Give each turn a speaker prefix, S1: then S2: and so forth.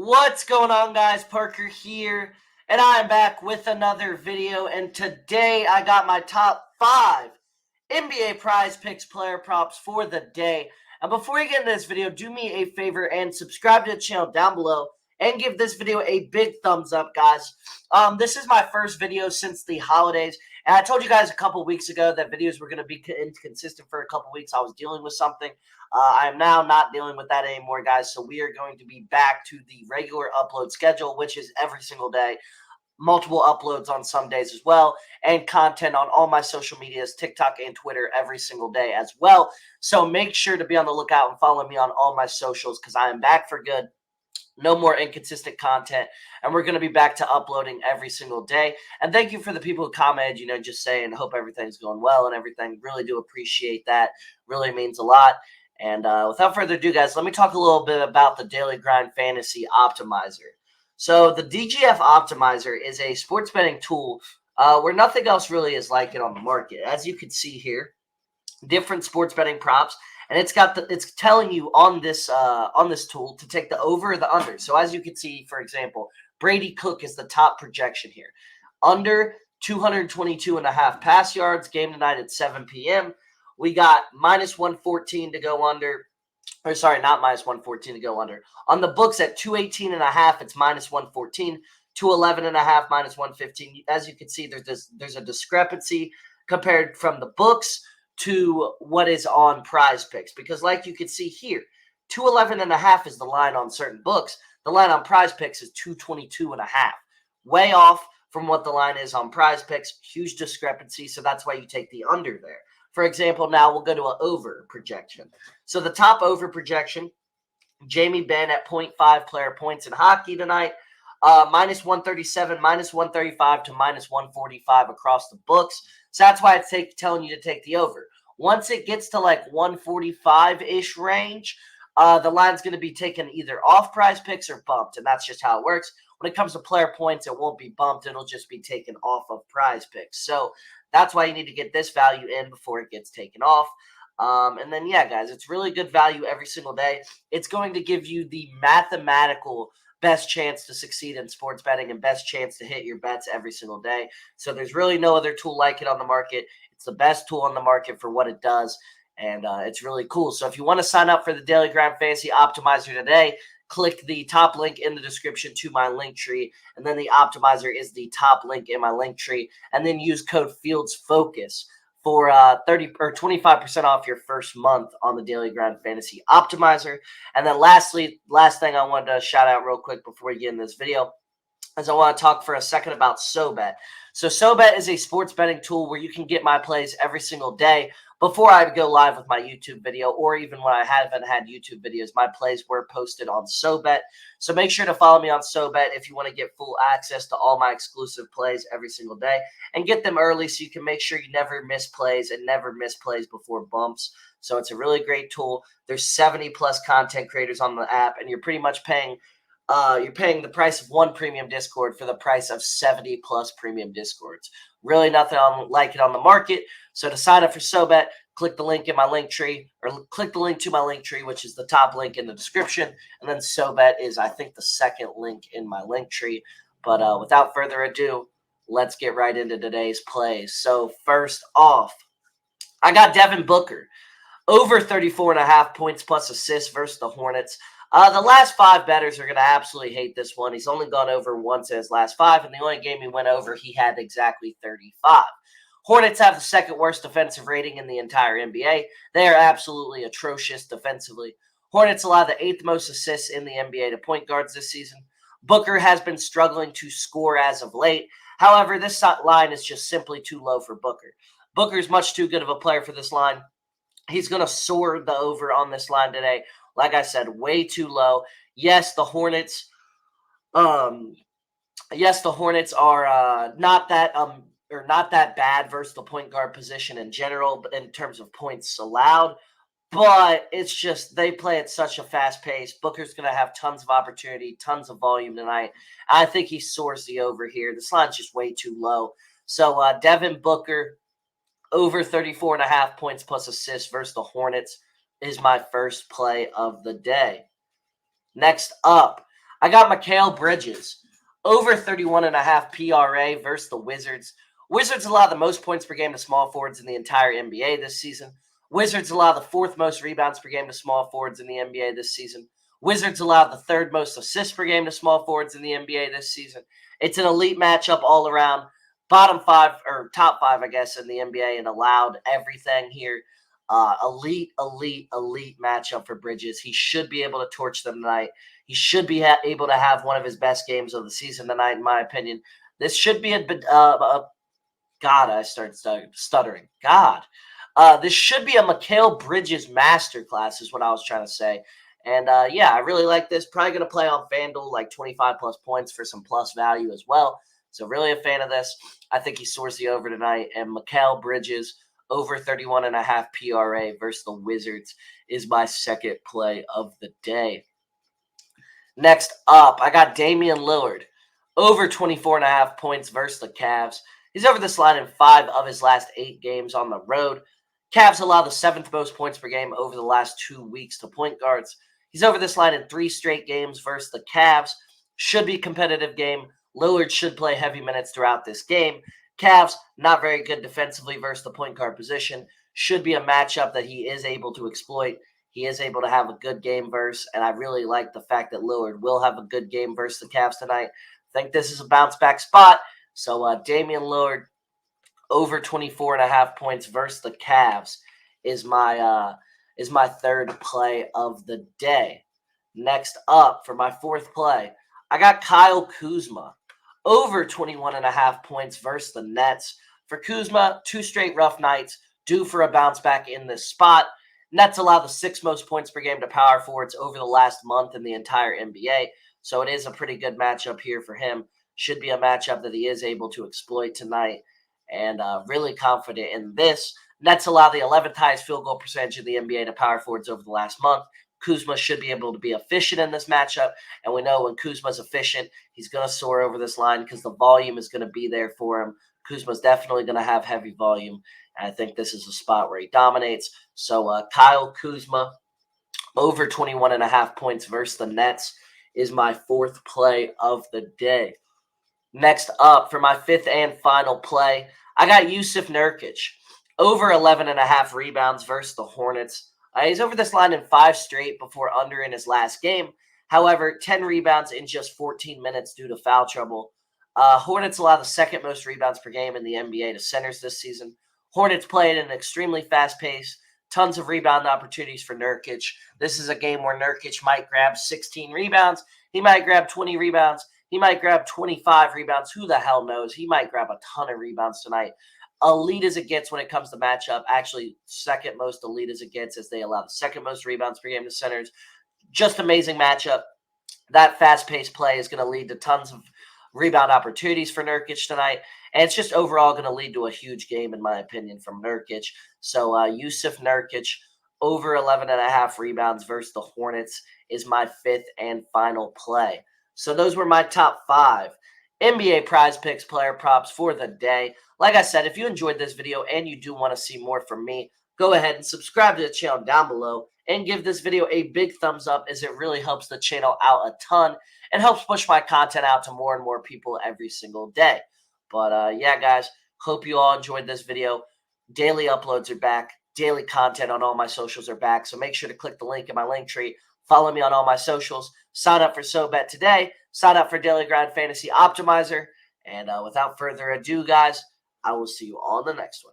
S1: What's going on, guys? Parker here, and I'm back with another video, and today I got my top 5 NBA Prize Picks player props for the day. And before you get into this video, do me a favor and subscribe to the channel down below and give this video a big thumbs up, guys. This is my first video since the holidays, and I told you guys a couple weeks ago that videos were going to be inconsistent for a couple weeks. I was dealing with something. I am now not dealing with that anymore, guys, so we are going to be back to the regular upload schedule, which is every single day. Multiple uploads on some days as well, and content on all my social medias, TikTok and Twitter, every single day as well. So make sure to be on the lookout and follow me on all my socials because I am back for good. No more inconsistent content, and we're going to be back to uploading every single day. And thank you for the people who commented, just saying, hope everything's going well and everything. Really do appreciate that. Really means a lot. And without further ado, guys, let me talk a little bit about the Daily Grind Fantasy Optimizer. So the DGF Optimizer is a sports betting tool where nothing else really is like it on the market. As you can see here, different sports betting props, and it's telling you on this tool to take the over or the under. So as you can see, for example, Brady Cook is the top projection here. Under 222.5 pass yards, game tonight at 7 p.m. We got minus 114 to go under. Or sorry, not minus 114 to go under. On the books at 218.5, it's minus 114. 211.5, minus 115. As you can see, there's a discrepancy compared from the books to what is on PrizePicks. Because like you can see here, 211.5 is the line on certain books. The line on PrizePicks is 222.5. Way off from what the line is on PrizePicks. Huge discrepancy, so that's why you take the under there. For example, now we'll go to an over projection. So the top over projection, Jamie Benn at 0.5 player points in hockey tonight. Minus 137, minus 135 to minus 145 across the books. So that's why it's telling you to take the over. Once it gets to like 145-ish range, the line's going to be taken either off PrizePicks or bumped, and that's just how it works. When it comes to player points, it won't be bumped. It'll just be taken off of PrizePicks. So that's why you need to get this value in before it gets taken off. And then, yeah, guys, it's really good value every single day. It's going to give you the mathematical best chance to succeed in sports betting and best chance to hit your bets every single day. So there's really no other tool like it on the market. It's the best tool on the market for what it does, and it's really cool. So if you want to sign up for the Daily Grind Fantasy Optimizer today, click the top link in the description to my link tree, and then the optimizer is the top link in my link tree, and then use code FIELDSFOCUS for 30 or 25% off your first month on the Daily Grind Fantasy Optimizer. And then last thing I wanted to shout out real quick before we get in this video is I want to talk for a second about SoBet. So SoBet is a sports betting tool where you can get my plays every single day. Before I go live with my YouTube video, or even when I haven't had YouTube videos, my plays were posted on SoBet. So make sure to follow me on SoBet if you want to get full access to all my exclusive plays every single day and get them early so you can make sure you never miss plays and never miss plays before bumps. So it's a really great tool. There's 70 plus content creators on the app, and you're pretty much paying the price of one premium Discord for the price of 70 plus premium Discords. Really nothing like it on the market. So to sign up for SoBet, click the link in my link tree, or click the link to my link tree, which is the top link in the description. And then SoBet is, I think, the second link in my link tree. But without further ado, let's get right into today's plays. So first off, I got Devin Booker over 34.5 points plus assists versus the Hornets. The last 5 bettors are going to absolutely hate this one. He's only gone over once in his last 5, and the only game he went over, he had exactly 35. Hornets have the second worst defensive rating in the entire NBA. They are absolutely atrocious defensively. Hornets allow the 8th most assists in the NBA to point guards this season. Booker has been struggling to score as of late. However, this line is just simply too low for Booker. Booker is much too good of a player for this line. He's going to soar the over on this line today. Like I said, way too low. Yes, the Hornets. Yes, the Hornets are not that bad versus the point guard position in general, but in terms of points allowed. But it's just they play at such a fast pace. Booker's going to have tons of opportunity, tons of volume tonight. I think he soars the over here. This line's just way too low. So Devin Booker over 34.5 points plus assists versus the Hornets is my first play of the day. Next up, I got Mikal Bridges, over 31.5 PRA versus the Wizards. Wizards allow the most points per game to small forwards in the entire NBA this season. Wizards allow the fourth most rebounds per game to small forwards in the NBA this season. Wizards allow the third most assists per game to small forwards in the NBA this season. It's an elite matchup all around. Bottom five, or top five, I guess, in the NBA, and allowed everything here. Elite matchup for Bridges. He should be able to torch them tonight. He should be able to have one of his best games of the season tonight, in my opinion. This should be God, I started stuttering. God. This should be a Mikal Bridges masterclass is what I was trying to say. And, yeah, I really like this. Probably going to play on Fanduel, like 25-plus points for some plus value as well. So really a fan of this. I think he soars the over tonight. And Mikal Bridges, over 31.5 PRA versus the Wizards is my second play of the day. Next up, I got Damian Lillard, over 24.5 points versus the Cavs. He's over this line in 5 of his last 8 games on the road. Cavs allow the 7th most points per game over the last 2 weeks to point guards. He's over this line in 3 straight games versus the Cavs. Should be a competitive game. Lillard should play heavy minutes throughout this game. Cavs, not very good defensively versus the point guard position. Should be a matchup that he is able to exploit. He is able to have a good game versus, and I really like the fact that Lillard will have a good game versus the Cavs tonight. I think this is a bounce-back spot. So Damian Lillard, over 24.5 points versus the Cavs is my third play of the day. Next up, for my fourth play, I got Kyle Kuzma, over 21.5 points versus the Nets. For Kuzma, 2 straight rough nights, due for a bounce back in this spot. Nets allow the 6th most points per game to power forwards over the last month in the entire NBA. So it is a pretty good matchup here for him. Should be a matchup that he is able to exploit tonight. And really confident in this. Nets allow the 11th highest field goal percentage in the NBA to power forwards over the last month. Kuzma should be able to be efficient in this matchup. And we know when Kuzma's efficient, he's going to soar over this line because the volume is going to be there for him. Kuzma's definitely going to have heavy volume. And I think this is a spot where he dominates. So Kyle Kuzma, over 21.5 points versus the Nets is my fourth play of the day. Next up, for my fifth and final play, I got Jusuf Nurkic, over 11.5 rebounds versus the Hornets. He's over this line in 5 straight before under in his last game. However, 10 rebounds in just 14 minutes due to foul trouble. Hornets allow the 2nd most rebounds per game in the NBA to centers this season. Hornets play at an extremely fast pace. Tons of rebound opportunities for Nurkic. This is a game where Nurkic might grab 16 rebounds. He might grab 20 rebounds. He might grab 25 rebounds. Who the hell knows? He might grab a ton of rebounds tonight. Elite as it gets when it comes to matchup. Actually, 2nd most elite as it gets, as they allow the 2nd most rebounds per game to centers. Just amazing matchup. That fast-paced play is going to lead to tons of rebound opportunities for Nurkic tonight. And it's just overall going to lead to a huge game, in my opinion, from Nurkic. So Jusuf Nurkic, over 11.5 rebounds versus the Hornets is my 5th and final play. So those were my top 5 NBA PrizePicks player props for the day. Like I said, if you enjoyed this video and you do want to see more from me, go ahead and subscribe to the channel down below and give this video a big thumbs up, as it really helps the channel out a ton and helps push my content out to more and more people every single day. But yeah, guys, hope you all enjoyed this video. Daily uploads are back. Daily content on all my socials are back. So make sure to click the link in my link tree. Follow me on all my socials. Sign up for SoBet today. Sign up for Daily Grind Fantasy Optimizer. And without further ado, guys, I will see you all in the next one.